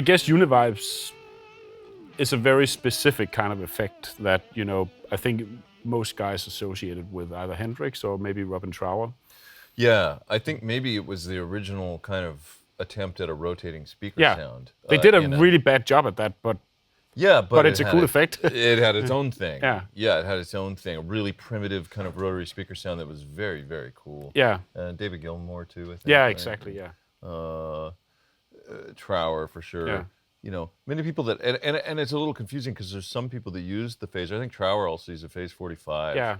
guess Univibes is a very specific kind of effect that, you know, I think most guys associated with either Hendrix or maybe Robin Trower. Yeah, I think maybe it was the original kind of attempt at a rotating speaker sound. They did a really bad job at that, but it's a cool effect. It had its own thing. Yeah. It had its own thing. A really primitive kind of rotary speaker sound that was very, very cool. Yeah. David Gilmour too, I think. Yeah, right? exactly. Yeah. Trower for sure. Yeah. You know, many people that and it's a little confusing because there's some people that use the phaser. I think Trower also uses a phase 45. Yeah.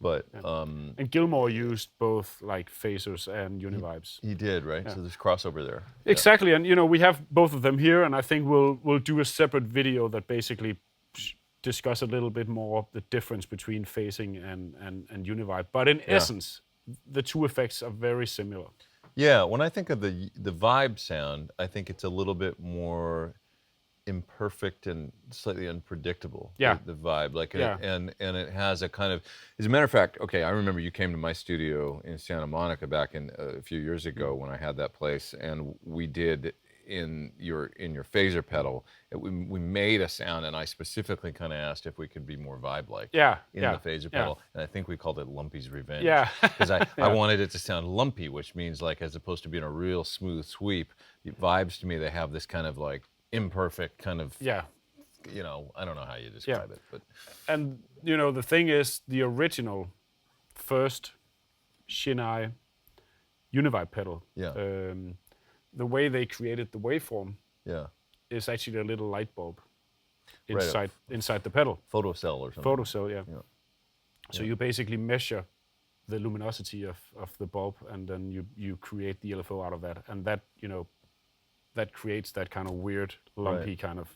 But and Gilmour used both like phasers and Univibes. He did, right? Yeah. So there's crossover there. Exactly, and you know we have both of them here, and I think we'll do a separate video that basically discuss a little bit more the difference between phasing and Univibe. But in essence, the two effects are very similar. Yeah, when I think of the vibe sound, I think it's a little bit more imperfect and slightly unpredictable. Yeah. The vibe, like, and it has a kind of. As a matter of fact, okay, I remember you came to my studio in Santa Monica back in a few years ago when I had that place, and we did in your phaser pedal. We made a sound, and I specifically kind of asked if we could be more vibe-like. In the phaser pedal, and I think we called it Lumpy's Revenge. Yeah. Because I wanted it to sound lumpy, which means like as opposed to being a real smooth sweep, vibes to me they have this kind of like imperfect kind of, you know, I don't know how you describe it, but. And you know the thing is, the original first Shinai Univibe pedal, the way they created the waveform, is actually a little light bulb inside the pedal. Photocell or something. Photocell, yeah. So you basically measure the luminosity of the bulb, and then you create the LFO out of that, and that, you know, that creates that kind of weird, lumpy kind of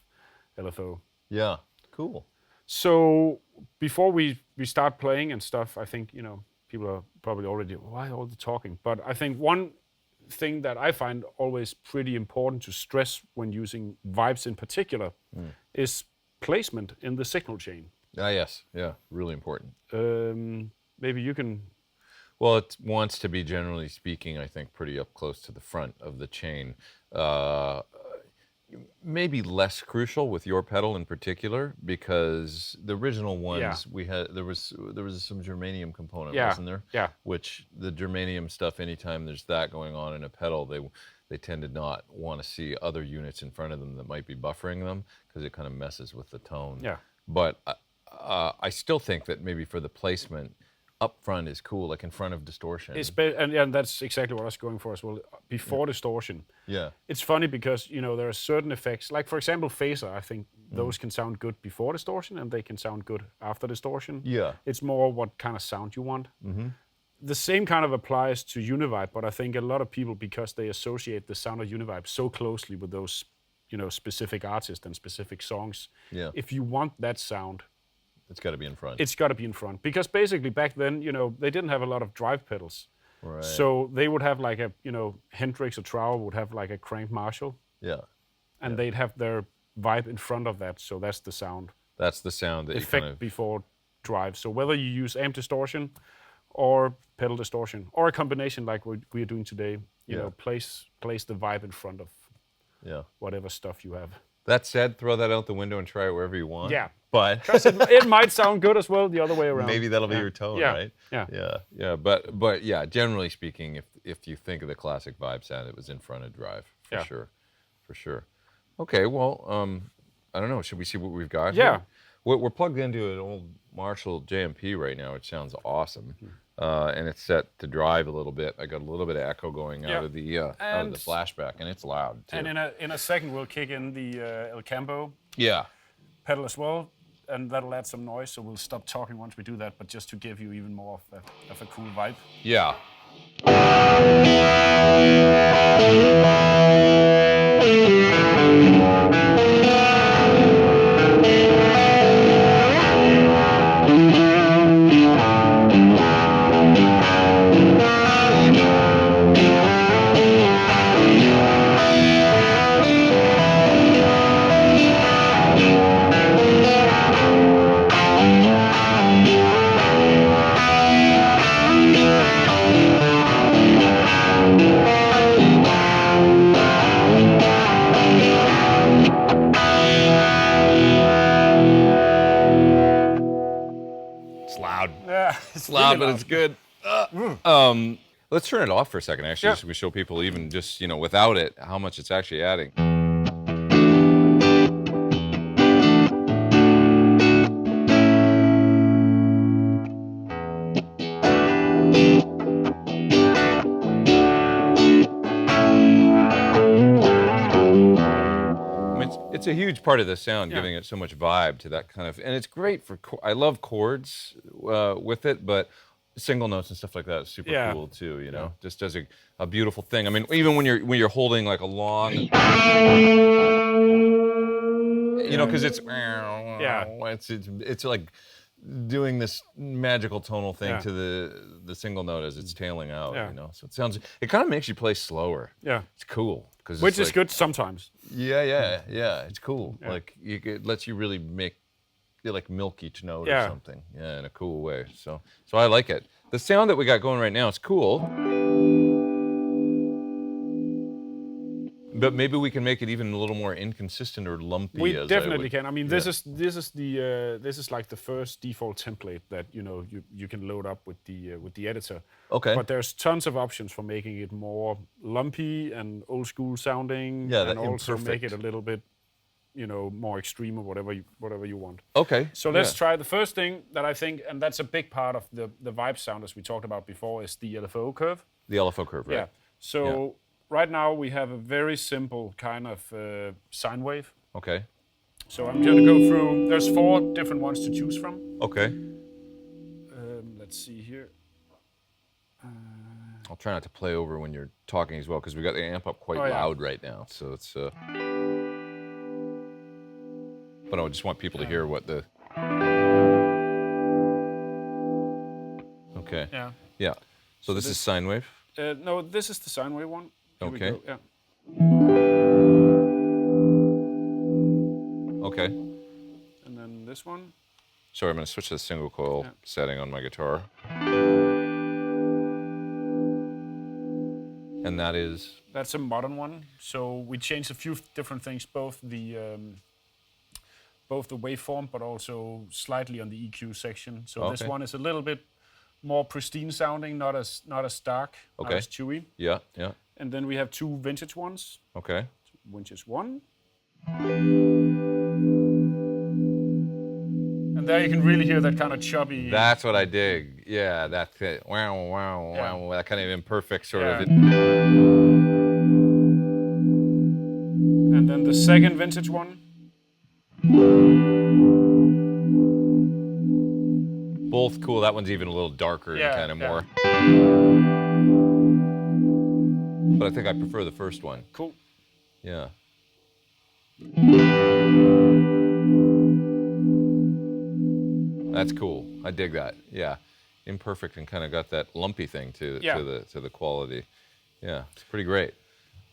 LFO. Yeah, cool. So before we start playing and stuff, I think, you know, people are probably already, why all the talking? But I think one thing that I find always pretty important to stress when using vibes in particular is placement in the signal chain. Yes, yeah, really important. Maybe you can... Well, it wants to be, generally speaking, I think, pretty up close to the front of the chain. Maybe less crucial with your pedal in particular, because the original ones we had, there was some germanium component, wasn't there? Yeah. Which the germanium stuff, anytime there's that going on in a pedal, they tend to not want to see other units in front of them that might be buffering them, because it kind of messes with the tone. Yeah. But I still think that maybe for the placement, up front is cool, like in front of distortion. And that's exactly what I was going for as well. Before distortion. Yeah. It's funny because, you know, there are certain effects, like for example, phaser, I think those can sound good before distortion and they can sound good after distortion. Yeah. It's more what kind of sound you want. The same kind of applies to Univibe, but I think a lot of people, because they associate the sound of Univibe so closely with those, you know, specific artists and specific songs. Yeah. If you want that sound, it's got to be in front. It's got to be in front, because basically back then, you know, they didn't have a lot of drive pedals. Right. So they would have like a, you know, Hendrix or Trower would have like a crank Marshall. Yeah. And they'd have their vibe in front of that. So that's the sound. That's the sound that effect you kind of... before drive. So whether you use amp distortion or pedal distortion or a combination like we're doing today, you know, place the vibe in front of whatever stuff you have. That said, throw that out the window and try it wherever you want. Yeah. But it might sound good as well the other way around. Maybe that'll be your tone, right? Yeah. But yeah, generally speaking, if you think of the classic vibe sound, it was in front of drive for sure. Okay, well, I don't know. Should we see what we've got? Yeah. Here? We're plugged into an old Marshall JMP right now, which sounds awesome, and it's set to drive a little bit. I got a little bit of echo going out of the flashback, and it's loud too. And in a second, we'll kick in the El Campo pedal as well. And that'll add some noise, so we'll stop talking once we do that, but just to give you even more of a cool vibe. Yeah. It's loud. Yeah, It's loud, really but it's good. Let's turn it off for a second, actually, Yeah. so we show people even just, without it, how much it's actually adding. It's a huge part of the sound, giving it so much vibe to that kind of, and it's great for. I love chords with it, but single notes and stuff like that is super cool too. Just does a beautiful thing. I mean, even when you're holding like a long, because it's like doing this magical tonal thing to the single note as it's tailing out. So it kind of makes you play slower. Yeah, it's cool. Which is good sometimes. Yeah. It's cool. Yeah. Like it lets you really make like milky note or something. Yeah, in a cool way. So I like it. The sound that we got going right now is cool. But maybe we can make it even a little more inconsistent or lumpy. We definitely can. I mean, this is like the first default template that you can load up with the editor. Okay. But there's tons of options for making it more lumpy and old school sounding. Yeah, and also imperfect. make it a little bit, more extreme or whatever you want. Okay. So let's try the first thing that I think, and that's a big part of the vibe sound as we talked about before, is the LFO curve. The LFO curve, right? Yeah. So. Right now we have a very simple kind of sine wave. Okay. So I'm going to go through, there's 4 different ones to choose from. Okay. Let's see here. I'll try not to play over when you're talking as well, because we got the amp up quite loud right now. So it's, but I just want people to hear what the, okay. Yeah. Yeah. So this is sine wave? No, this is the sine wave one. Here okay. We go. Yeah. Okay. And then this one. Sorry, I'm going to switch to the single coil setting on my guitar. And that is? That's a modern one. So we changed a few different things, both the waveform, but also slightly on the EQ section. So this one is a little bit more pristine sounding, not as dark, not as chewy. Yeah. And then we have 2 vintage ones. Okay. Vintage 1. And there you can really hear that kind of chubby. That's what I dig. Yeah, that's it. Wow. That kind of imperfect sort of. And then the second vintage one. Both cool. That one's even a little darker and kind of more. But I think I prefer the first one. Cool. Yeah. That's cool. I dig that. Yeah. Imperfect and kind of got that lumpy thing to the quality. Yeah. It's pretty great.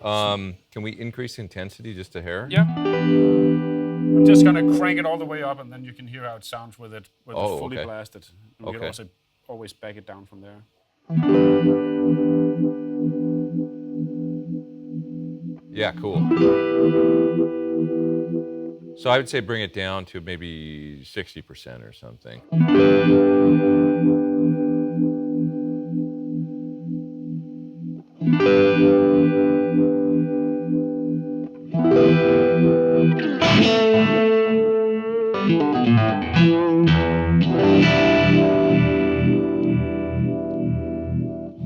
Can we increase the intensity just a hair? Yeah. I'm just going to crank it all the way up, and then you can hear how it sounds with it fully blasted. And we can also always back it down from there. Yeah, cool. So I would say bring it down to maybe 60% or something.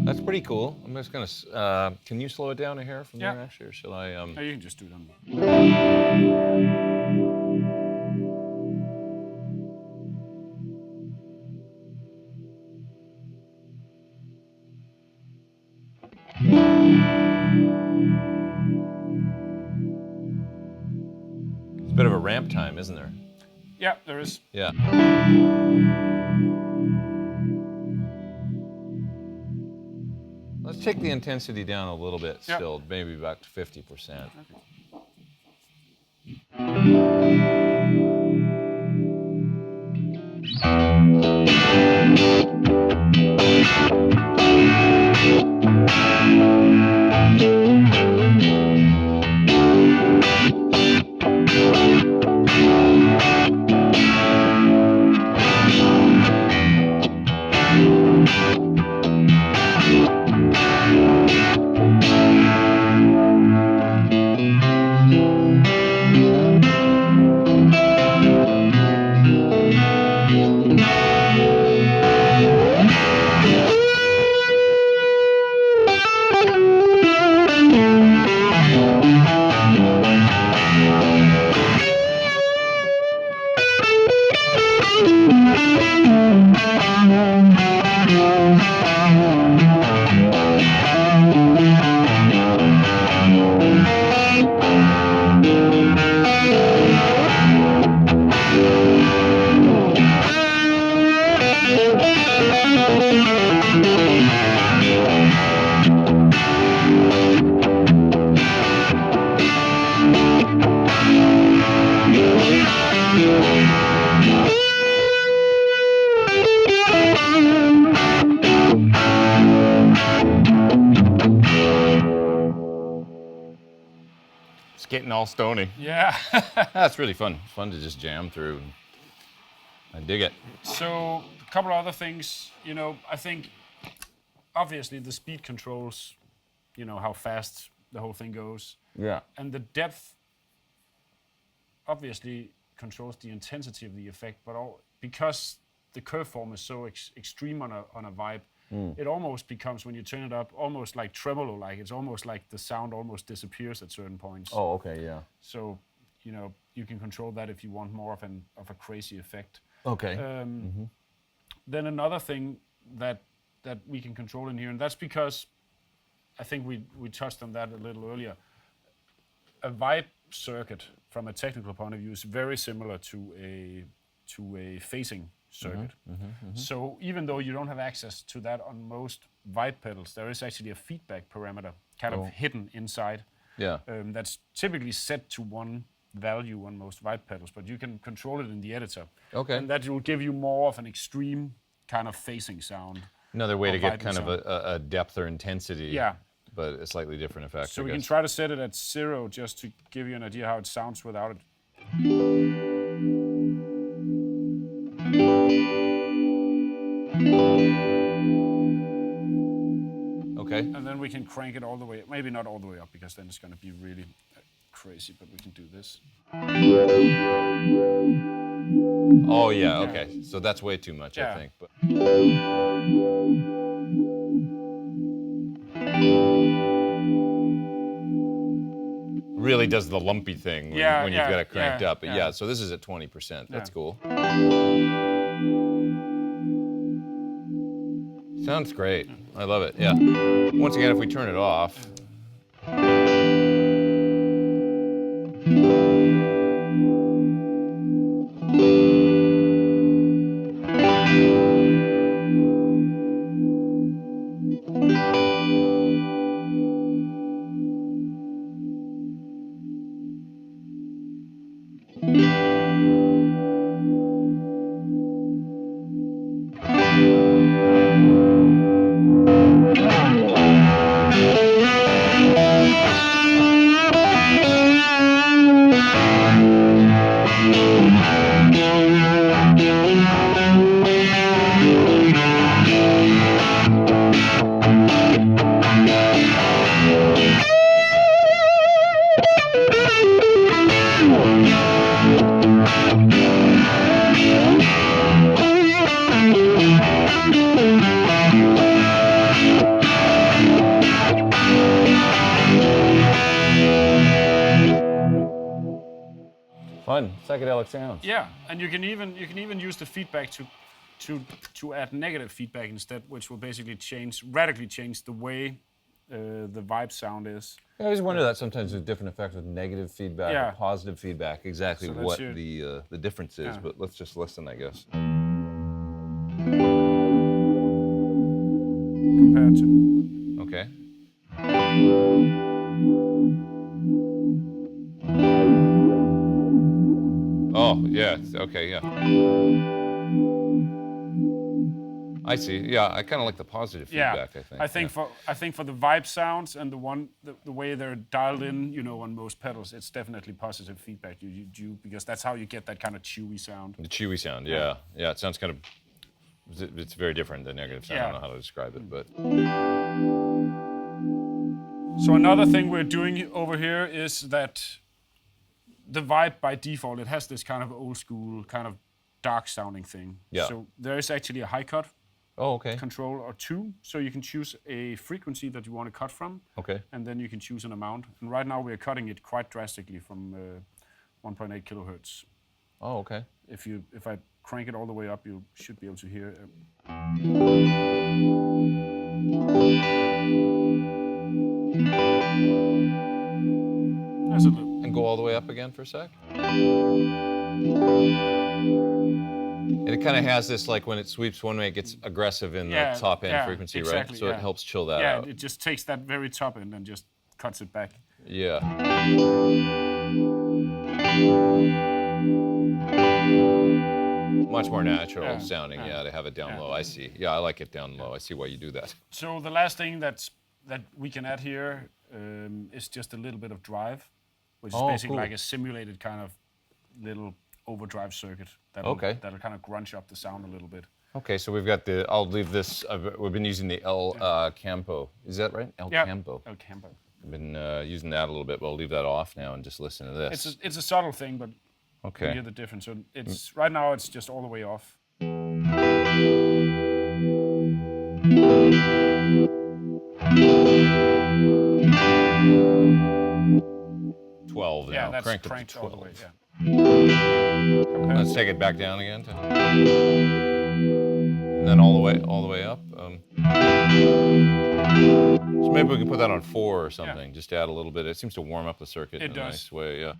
That's pretty cool. I'm just gonna. Can you slow it down a hair from there, actually, or shall I? No, you can just do them. It's a bit of a ramp time, isn't there? Yeah, there is. Yeah. Let's take the intensity down a little bit still, maybe back to 50%. It's getting all stony. Yeah. That's really fun. Fun to just jam through. I dig it. So a couple of other things, I think obviously the speed controls, how fast the whole thing goes. Yeah. And the depth obviously controls the intensity of the effect, but because the curve form is so extreme on a vibe, it almost becomes, when you turn it up, almost like tremolo, like it's almost like the sound almost disappears at certain points. Oh, okay, yeah. So, you can control that if you want more of a crazy effect. Okay. Then another thing that we can control in here, and that's because I think we touched on that a little earlier. A vibe circuit, from a technical point of view, is very similar to a phasing circuit. So even though you don't have access to that on most vibe pedals, there is actually a feedback parameter kind of hidden inside. Yeah. That's typically set to one value on most vibe pedals, but you can control it in the editor. Okay. And that will give you more of an extreme kind of phasing sound. Another way to get kind sound. of a depth or intensity. Yeah. But a slightly different effect. So we can try to set it at 0 just to give you an idea how it sounds without it. Okay. And then we can crank it all the way, maybe not all the way up, because then it's going to be really crazy, but we can do this. Oh yeah, okay. So that's way too much, I think. But really does the lumpy thing when you've got it cranked up. But yeah, so this is at 20%. That's cool. Sounds great. I love it. Yeah. Once again, if we turn it off. Fun psychedelic sounds. Yeah, and you can even use the feedback to add negative feedback instead, which will basically radically change the way the vibe sound is. I always wonder that sometimes with different effects with negative feedback or positive feedback, exactly So what the difference is. But let's just listen, I guess. Compared to. Okay. Oh, yeah, okay, yeah. I see. Yeah, I kind of like the positive feedback, I think. I think for the vibe sounds and the way they're dialed in, on most pedals, it's definitely positive feedback you do, because that's how you get that kind of chewy sound. The chewy sound, yeah. Yeah, it sounds kind of, it's very different than negative sound. I don't know how to describe it, but. So another thing we're doing over here is that the vibe by default, it has this kind of old school, kind of dark sounding thing. Yeah. So there is actually a high cut control or two. So you can choose a frequency that you want to cut from. Okay. And then you can choose an amount. And right now we're cutting it quite drastically from 1.8 kilohertz. Oh, okay. If I crank it all the way up, you should be able to hear. There's a little. And go all the way up again for a sec. And it kind of has this, like when it sweeps one way, it gets aggressive in the top end frequency, exactly, right? So it helps chill that out. Yeah, it just takes that very top end and just cuts it back. Yeah. Much more natural sounding, to have it down low. I see. Yeah, I like it down low. I see why you do that. So the last thing that we can add here is just a little bit of drive, which is basically like a simulated kind of little overdrive circuit that'll kind of grunge up the sound a little bit. Okay, so we've got I'll leave this, we've been using the El Campo. Is that right? El Campo. El Campo. I've been using that a little bit, but I'll leave that off now and just listen to this. It's a subtle thing, but you hear the difference. So it's right now it's just all the way off. 12 now. That's cranked cranked to all 12. the way. Yeah. Let's take it back down again. And then all the way up. So maybe we can put that on 4 or something, just to add a little bit. It seems to warm up the circuit in a nice way. Yeah.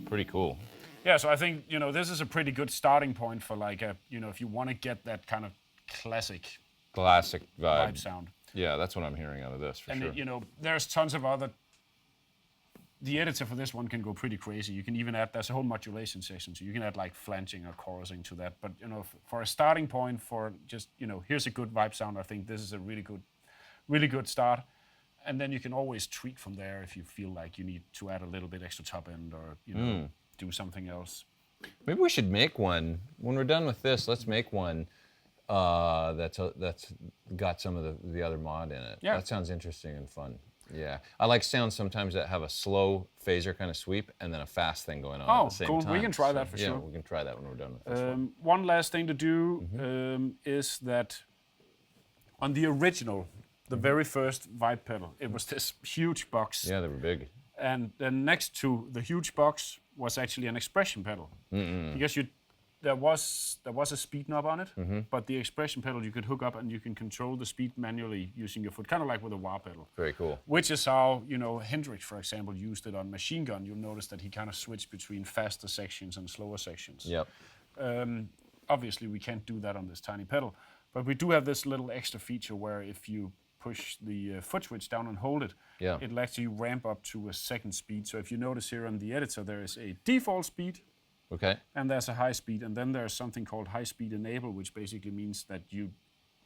Pretty cool. Yeah, so I think, this is a pretty good starting point for like if you want to get that kind of classic vibe sound. Yeah, that's what I'm hearing out of this, for sure. And, there's tons of other... The editor for this one can go pretty crazy. You can even add... There's a whole modulation section, so you can add like flanging or chorusing to that. But, for a starting point for just, here's a good vibe sound, I think this is a really good start. And then you can always tweak from there if you feel like you need to add a little bit extra top end or, do something else. Maybe we should make one. When we're done with this, let's make one that's got some of the other mod in it. Yeah. That sounds interesting and fun. Yeah. I like sounds sometimes that have a slow phaser kind of sweep and then a fast thing going on at the same time. Oh, cool. We can try that for sure. Yeah, we can try that when we're done with this one. One last thing to do is that on the original, the very first Vibe pedal, it was this huge box. Yeah, they were big. And then next to the huge box was actually an expression pedal. Because there was a speed knob on it, but the expression pedal you could hook up and you can control the speed manually using your foot, kind of like with a wah pedal. Very cool. Which is how, Hendrix, for example, used it on Machine Gun. You'll notice that he kind of switched between faster sections and slower sections. Yep. Obviously, we can't do that on this tiny pedal, but we do have this little extra feature where if you push the foot switch down and hold it, it'll actually ramp up to a second speed. So if you notice here on the editor, there is a default speed, and there's a high speed, and then there's something called high speed enable, which basically means that you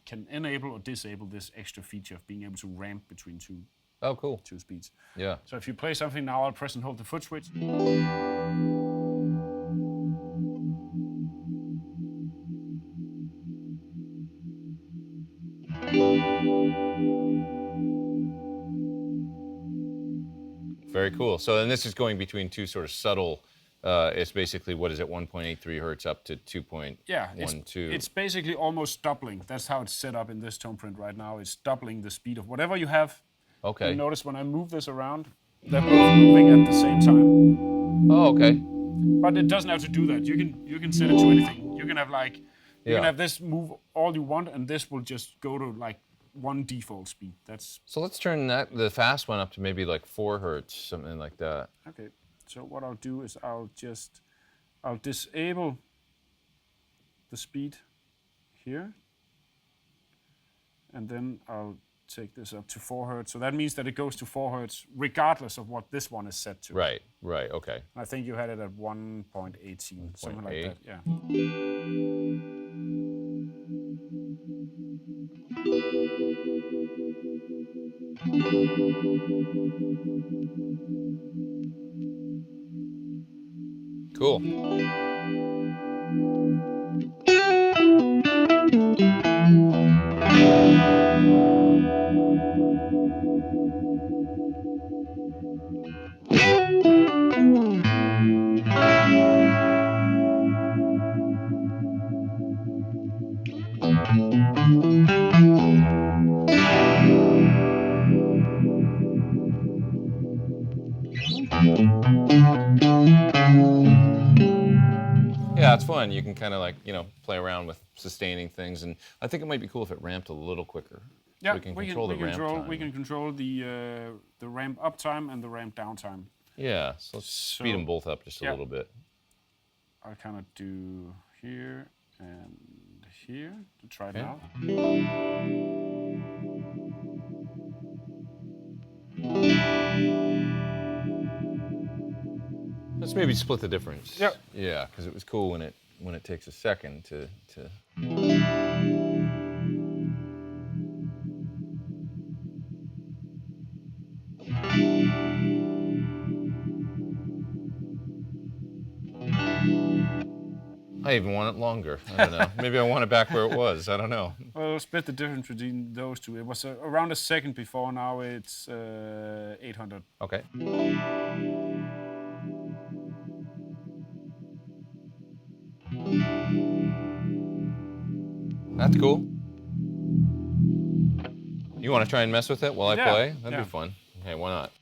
can enable or disable this extra feature of being able to ramp between two speeds. Yeah. So if you play something now, I'll press and hold the foot switch. Very cool. So then this is going between two sort of subtle, it's basically, what is it, 1.83 hertz up to 2.12? Yeah, it's basically almost doubling. That's how it's set up in this TonePrint right now. It's doubling the speed of whatever you have. Okay. You notice when I move this around, they're both moving at the same time. Oh, okay. But it doesn't have to do that. You can set it to anything. You can have like, you can have this move all you want, and this will just go to like one default speed. So let's turn the fast one up to maybe like 4 hertz, something like that. Okay. So what I'll do is I'll disable the speed here, and then I'll take this up to 4 hertz. So that means that it goes to 4 hertz regardless of what this one is set to. Right, okay. I think you had it at 1.18, something like that. Yeah. Cool. Yeah, it's fun. You can kind of like, you know, play around with sustaining things, and I think it might be cool if it ramped a little quicker. Yeah, So we can control the ramp time. We can control the ramp up time and the ramp down time. Yeah, so let's speed them both up just a little bit. I'll kind of do here and here to try it out. Let's maybe split the difference. Yep. Yeah, because it was cool when it takes a second to. I even want it longer. I don't know. Maybe I want it back where it was. I don't know. Well, split the difference between those two. It was around a second before. Now it's 800. Okay. That's cool. You want to try and mess with it while I play? That'd be fun. Okay, why not?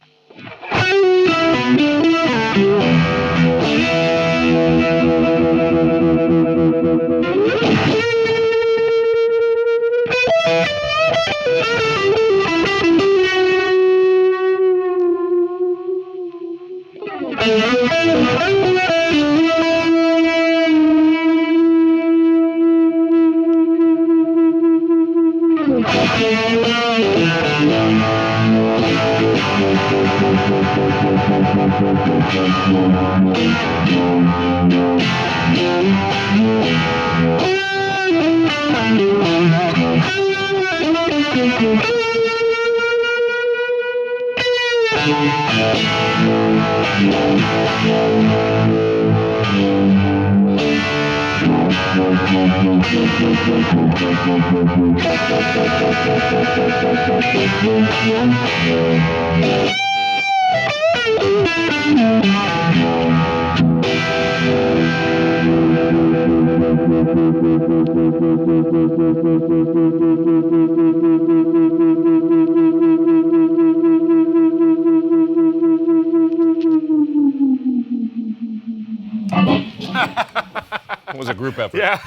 It was a group effort. Yeah.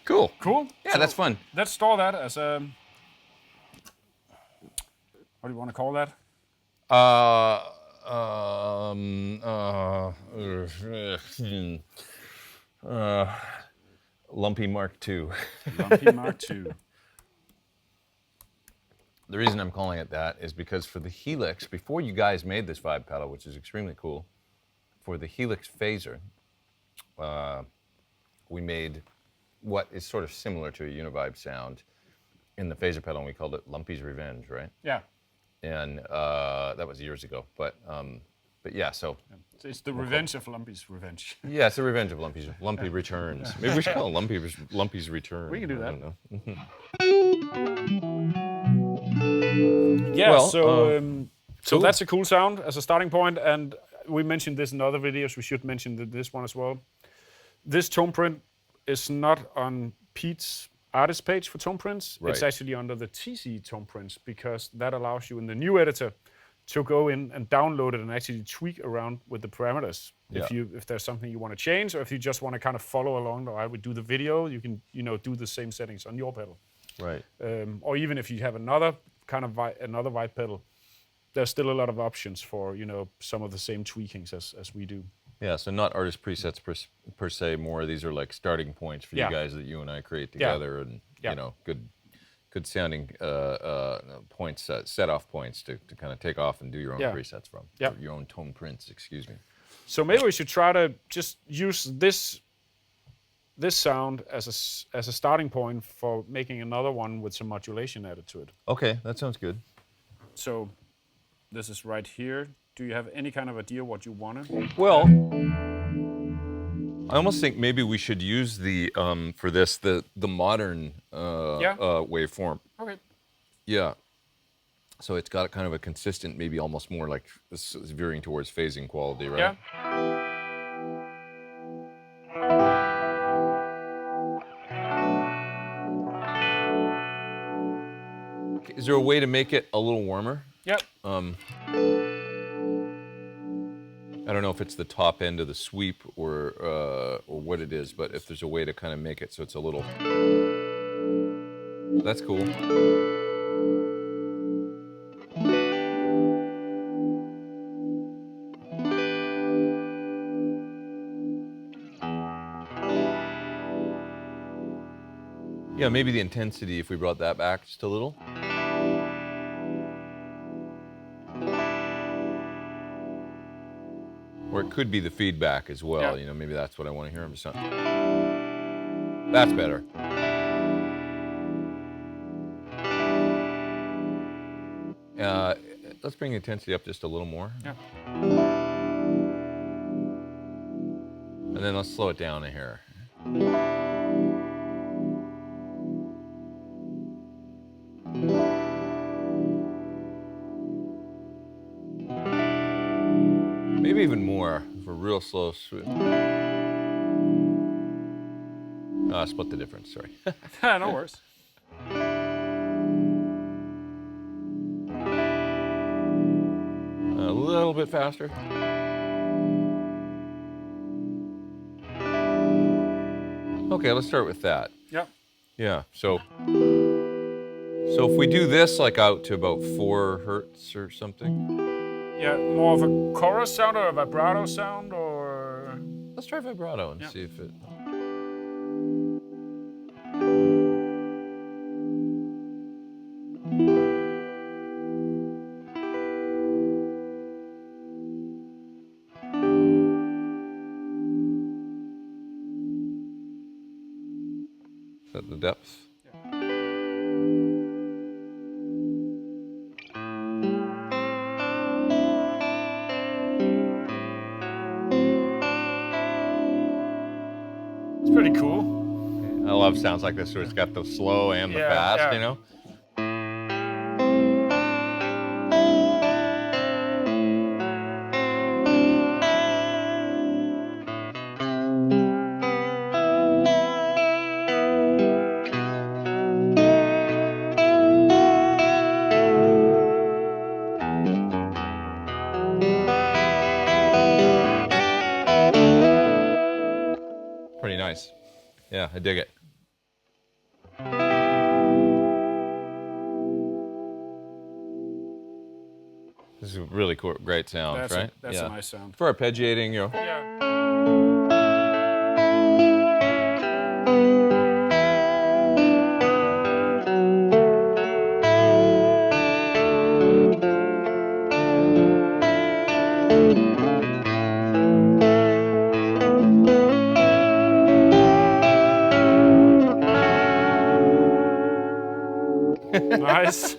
Cool. Cool. Yeah, So that's fun. Let's store that as a. What do you want to call that? Lumpy Mark II. Lumpy Mark II. The reason I'm calling it that is because for the Helix, before you guys made this vibe pedal, which is extremely cool, for the Helix phaser, we made what is sort of similar to a Univibe sound in the phaser pedal, and we called it Lumpy's Revenge, right? Yeah. And that was years ago, but yeah, so. It's the revenge of Lumpy's revenge. Yeah, it's the revenge of Lumpy returns. Maybe we should call it Lumpy's Return. We can do that. I don't know. Yeah, Well, so cool. that's a cool sound as a starting point, and we mentioned this in other videos. We should mention this one as well. This TonePrint is not on Pete's artist page for TonePrints. Right. It's actually under the TC TonePrints, because that allows you in the new editor to go in and download it and actually tweak around with the parameters. Yeah. If there's something you want to change, or if you just want to kind of follow along while I would do the video, you can do the same settings on your pedal. Right. Or even if you have another kind of another vibe pedal, there's still a lot of options for some of the same tweakings as we do. Yeah, so not artist presets per se. More these are like starting points for you guys that you and I create together, and good sounding points, set off points to kind of take off and do your own presets from. Yeah. Your own TonePrints, excuse me. So maybe we should try to just use this sound as a starting point for making another one with some modulation added to it. Okay, that sounds good. So this is right here. Do you have any kind of idea what you wanted? Well, I almost think maybe we should use the for this the modern waveform. Okay. Yeah. So it's got kind of a consistent, maybe almost more like this is veering towards phasing quality, right? Yeah. is there a way to make it a little warmer? Yep. I don't know if it's the top end of the sweep or what it is, but if there's a way to kind of make it so it's a little... That's cool. Yeah, maybe the intensity, if we brought that back just a little. Or it could be the feedback as well, you know, maybe that's what I want to hear. I'm just not... That's better. Let's bring the intensity up just a little more. Yeah. And then let's slow it down a hair. Maybe even more for real slow sweep. Split the difference, sorry. No worries. A little bit faster. Okay, let's start with that. Yep. Yeah, so if we do this like out to about 4 hertz or something. Yeah, more of a chorus sound or a vibrato sound, or... Let's try vibrato and see if it... Is that the depth? Pretty cool. I love sounds like this where it's got the slow and the fast, you know? Pretty nice. Yeah, I dig it. This is a really cool, great sound, right? That's a nice sound. For arpeggiating, you know. Yeah. Nice.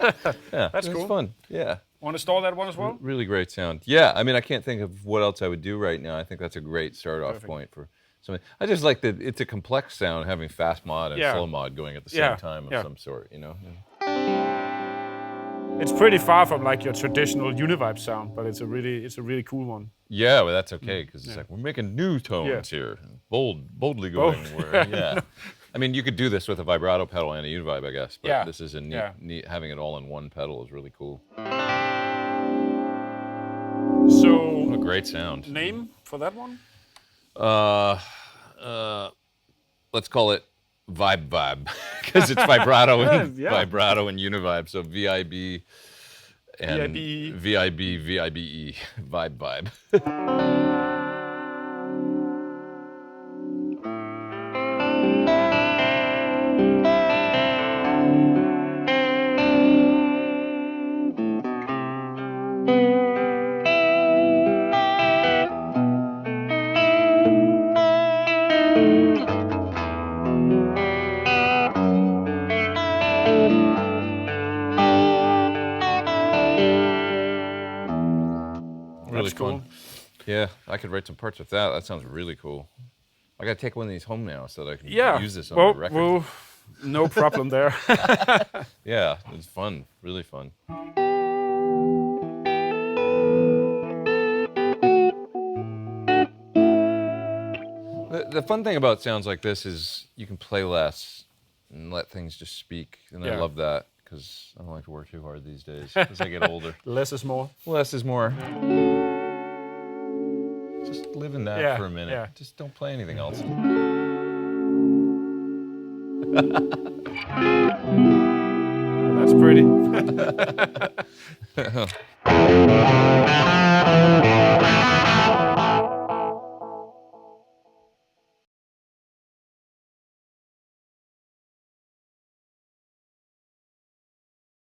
Yeah, that's cool. Fun. Yeah. Want to install that one as well? Really great sound. Yeah, I mean, I can't think of what else I would do right now. I think that's a great start-off point for something. I just like that it's a complex sound, having fast mod and slow mod going at the same time of some sort, you know? It's pretty far from like your traditional Univibe sound, but it's a really cool one. Yeah, well, that's okay, because it's like, we're making new tones here. Boldly going where, I mean, you could do this with a vibrato pedal and a Univibe, I guess, but this is a neat, having it all in one pedal is really cool. So, what a great sound. Name for that one? Let's call it Vibe, because it's vibrato and vibrato and Univibe, so VIB and VIBE, Vibe. Really cool. Yeah, I could write some parts with that. That sounds really cool. I gotta take one of these home now so that I can use this on the record. Well, no problem there. Yeah, it's fun, really fun. The fun thing about sounds like this is you can play less and let things just speak, and I love that. because I don't like to work too hard these days as I get older. Less is more. Less is more. Just live in that for a minute. Yeah. Just don't play anything else. That's pretty.